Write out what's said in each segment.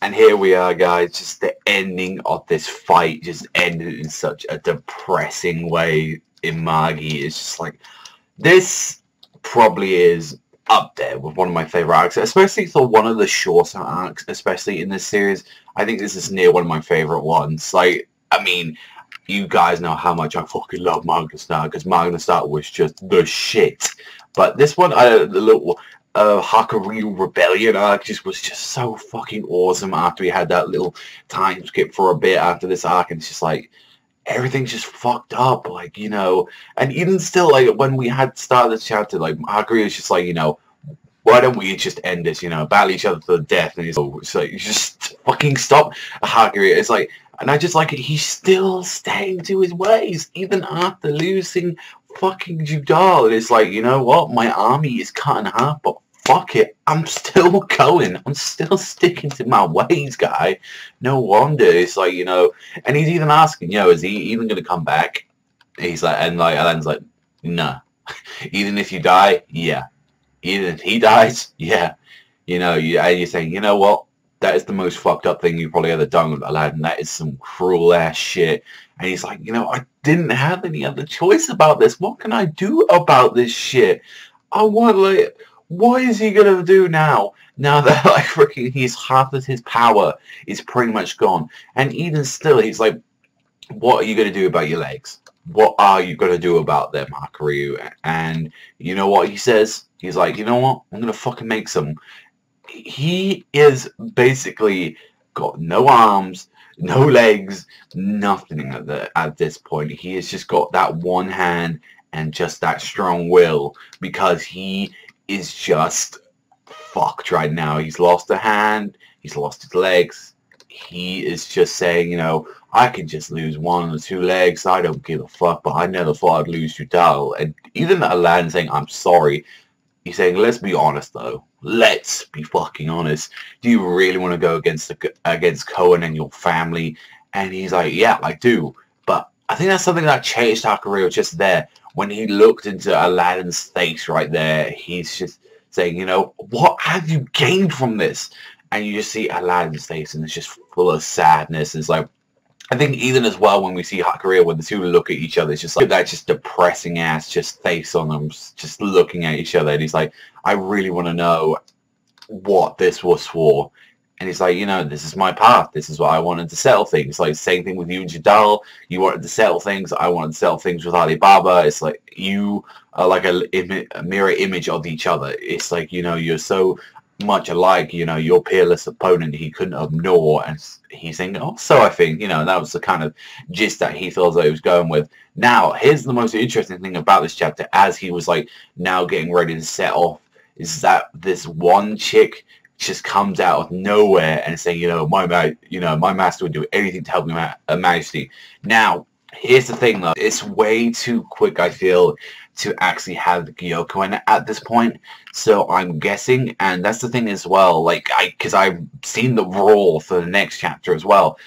And here we are, guys, just the ending of this fight just ended in such a depressing way in Magi. It's just like, this probably is up there with one of my favorite arcs, especially for one of the shorter arcs, especially in this series. I think this is near one of my favorite ones. Like, I mean, you guys know how much I fucking love Manga Start, because Manga Start was just the shit. But this one, the little Hakuryuu Rebellion Arc was just so fucking awesome after we had that little time skip for a bit after this arc, and it's just like, everything's just fucked up, like, you know, and even still, like, when we had started this chapter, like, Hakuryuu was just like, you know, why don't we just end this, you know, battle each other to the death, and it's like, just fucking stop, Hakuryuu. It's like, and I just like it, he's still staying to his ways, even after losing fucking Judal. It's like, you know what, my army is cut in half, but fuck it, I'm still going. I'm still sticking to my ways, guy. No wonder. It's like, you know, and he's even asking, you know, is he even going to come back? He's like, and like, Alan's like, no. Even if you die, yeah. Even if he dies, yeah. You know, and you're saying, you know what? That is the most fucked up thing you've probably ever done with Alladin. That is some cruel ass shit. And he's like, you know, I didn't have any other choice about this. What can I do about this shit? I want, like, what is he gonna do now? Now that, like, freaking, he's half of his power is pretty much gone. And even still, he's like, what are you gonna do about your legs? What are you gonna do about them, Hakuryuu? And you know what he says? He's like, you know what? I'm gonna fucking make some. He is basically got no arms, no legs, nothing at this point. He has just got that one hand and just that strong will, because he is just fucked right now. He's lost a hand, he's lost his legs. He is just saying, you know, I can just lose one or two legs, I don't give a fuck, but I never thought I'd lose Judal. And even Alladin saying, I'm sorry, he's saying, let's be honest though. Let's be fucking honest. Do you really want to go against Koan and your family? And he's like, yeah, I do. But I think that's something that changed Hakuryuu just there. When he looked into Alladin's face right there, he's just saying, you know, what have you gained from this? And you just see Alladin's face, and it's just full of sadness. It's like, I think even as well when we see Hakuryuu, when the two look at each other, it's just like that just depressing ass just face on them, just looking at each other. And he's like, I really want to know what this was for. And he's like, you know, this is my path. This is what I wanted to settle things. Like, same thing with you and Judal. You wanted to settle things. I wanted to settle things with Alibaba. It's like, you are like a mirror image of each other. It's like, you know, you're so much alike, you know, your peerless opponent he couldn't ignore. And he's saying, oh, so I think, you know, that was the kind of gist that he feels like he was going with. Now, here's the most interesting thing about this chapter, as he was like now getting ready to set off, is that this one chick just comes out of nowhere and saying, you know, my master would do anything to help me, Majesty. Now, here's the thing though, it's way too quick, I feel, to actually have the Gyokuen at this point. So I'm guessing, and that's the thing as well, like, because I've seen the roar for the next chapter as well.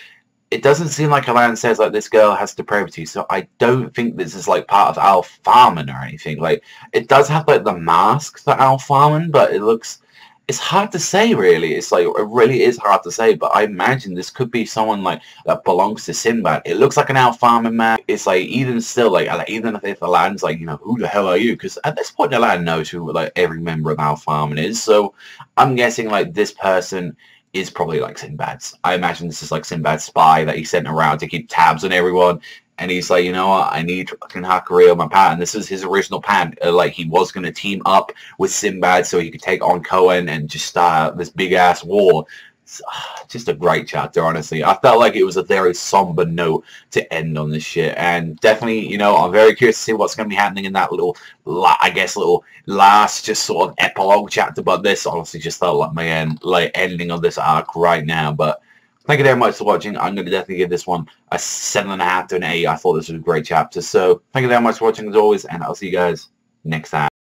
It doesn't seem like Alladin says, like, this girl has depravity, so I don't think this is, like, part of Al Farman or anything. Like, it does have, like, the mask for Al Farman, but it looks, it's hard to say, really. It's like, it really is hard to say, but I imagine this could be someone, like, that belongs to Sinbad. It looks like an Al Farman man. It's like, even still, like, even if Aladdin's like, you know, who the hell are you? Because at this point, Aladdin knows who, like, every member of Al Farman is. So I'm guessing, like, this person is probably, like, Sinbad's. I imagine this is, like, Sinbad's spy that he sent around to keep tabs on everyone. And he's like, you know what, I need fucking Hakuryuu on my plan. And this is his original plan. Like, he was going to team up with Sinbad so he could take on Koan and just start this big-ass war. It's, just a great chapter, honestly. I felt like it was a very somber note to end on this shit. And definitely, you know, I'm very curious to see what's going to be happening in that little, I guess, little last just sort of epilogue chapter. But this honestly just felt like my ending of this arc right now. But thank you very much for watching. I'm going to definitely give this one a 7.5 to an 8. I thought this was a great chapter. So, thank you very much for watching as always, and I'll see you guys next time.